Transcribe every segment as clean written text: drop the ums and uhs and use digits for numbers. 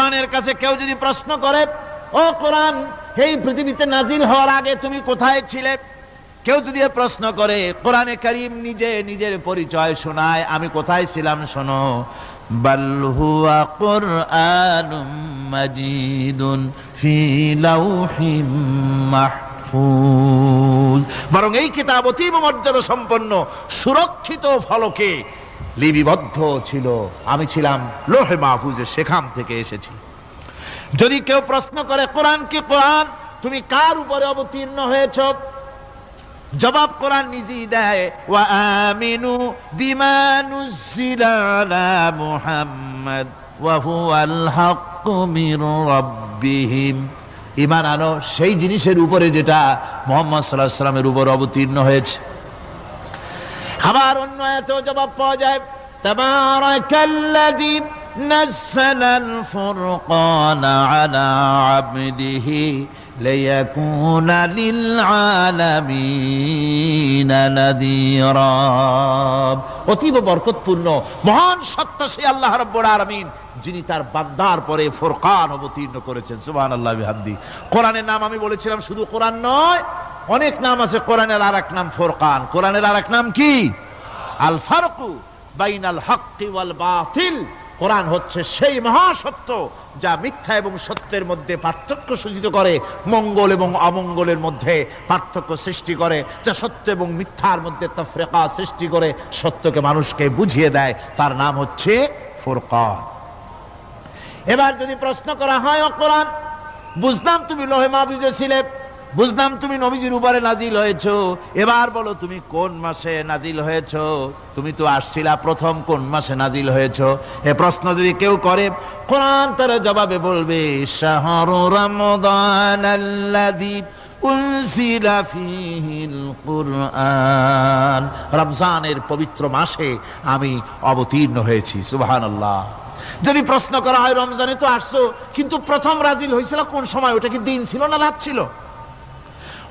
কোরআনের কাছে কেউ যদি প্রশ্ন করে, ও কোরআন, এই পৃথিবীতে নাজিল হওয়ার আগে তুমি কোথায় ছিলে? কেউ যদি প্রশ্ন করে, কোরআনে কারীম নিজে নিজের পরিচয় শোনায়, আমি কোথায় ছিলাম শোনো। বাল হুয়া কুরআনুম মাজিদুন ফি লাউহিম মাহফুজ, বরং এই কিতাব অতীব মর্যাদা সম্পন্ন সুরক্ষিত ফলকে লিপিবদ্ধ ছিল, আমি ছিলাম লৌহে মাহফুজে, সেখান থেকে এসেছি। যদি কেউ প্রশ্ন করে, কোরআন কি কোরআন, তুমি কার উপরে অবতীর্ণ হয়েছ? জবাব কোরআন নিজেই দেয়, ওয়া আমিনু বিমা নুজিলা আলা মুহাম্মাদ ওয়া হুয়াল হাক্কু মির রাব্বিহিম, ঈমান আনো সেই জিনিসের উপরে যেটা মুহাম্মদ সাল্লাল্লাহু আলাইহি ওয়াসাল্লামের উপর অবতীর্ণ হয়েছে। আবার অন্য আয়াতেও জবাব পাওয়া যায়, তাবারাকাল্লাযী নাযালাল ফুরকানা আলা আবদিহি লিয়াকুনা লিল আলামিনা নাযীরা, অতীব বরকতপূর্ণ মহান সত্তা সেই আল্লাহ রাব্বুল আলামিন, যিনি তার বান্দার পরে ফুরকান অবতীর্ণ করেছেন। সুবহানাল্লাহ বিহামদি। কোরআনের নাম আমি বলেছিলাম শুধু কোরআন নয়, অনেক নাম আছে। কোরআনের আরেক নাম ফুরকান। কোরআনের আরেক নাম কি? আল ফারকু বাইনাল হাক্কি ওয়াল বাতিল। কোরআন হচ্ছে সেই মহাসত্য যা মিথ্যা এবং সত্যের মধ্যে পার্থক্য সূচিত করে, মঙ্গল এবং অমঙ্গলের মধ্যে পার্থক্য সৃষ্টি করে, যা সত্য এবং মিথ্যার মধ্যে তাফরিকা সৃষ্টি করে, সত্যকে মানুষকে বুঝিয়ে দেয়। তার নাম হচ্ছে ফুরকান। এবার যদি প্রশ্ন করা হয়, ও কোরআন, বুঝলাম তুমি লৌহে মাহফুজে ছিলে, বুঝলাম তুমি নবীজির উপরে নাজিল হয়েছো, এবার বলো তুমি কোন মাসে নাজিল হয়েছো? তুমি তো আসছিলা প্রথম কোন মাসে নাজিল হয়েছো? এ প্রশ্ন যদি কেউ করে, কোরআন তার জবাবে বলবে, শাহরু রমাদানাল্লাযী উনজিলা ফীহিল কুরআন, রমজানের পবিত্র মাসে আমি অবতীর্ণ হয়েছি। সুবহানাল্লাহ। যদি প্রশ্ন করা হয়, রমজানে তো আসছো, কিন্তু প্রথম নাজিল হয়েছিল কোন সময়? ওটা কি দিন ছিল না রাত ছিল?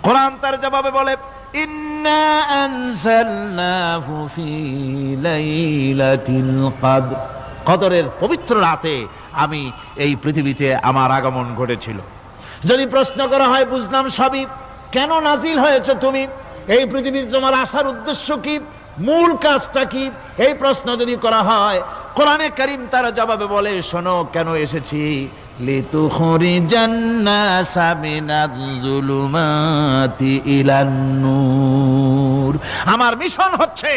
কোরআন তার জবাবে বলে, ইন্না আনজালনাহু ফি লাইলাতিল কদর, কদরের পবিত্র রাতে আমি এই পৃথিবীতে আমার আগমন ঘটেছিল। যদি প্রশ্ন করা হয়, বুঝলাম সবই, কেন নাজিল হয়েছে তুমি? এই পৃথিবীতে তোমার আসার উদ্দেশ্য কি? মূল কাজটা কি? এই প্রশ্ন যদি করা হয়, কোরআনে কারীম তার জবাবে বলে, শোনো কেন এসেছি। লিতুখরিজান নাসা মিনাজ যুলুমাতি ইলান নূর, আমার মিশন হচ্ছে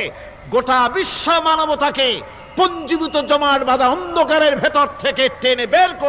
গোটা বিশ্ব মানবতাকে পুঞ্জীভূত জমাট বাঁধা অন্ধকারের ভেতর থেকে টেনে বের করে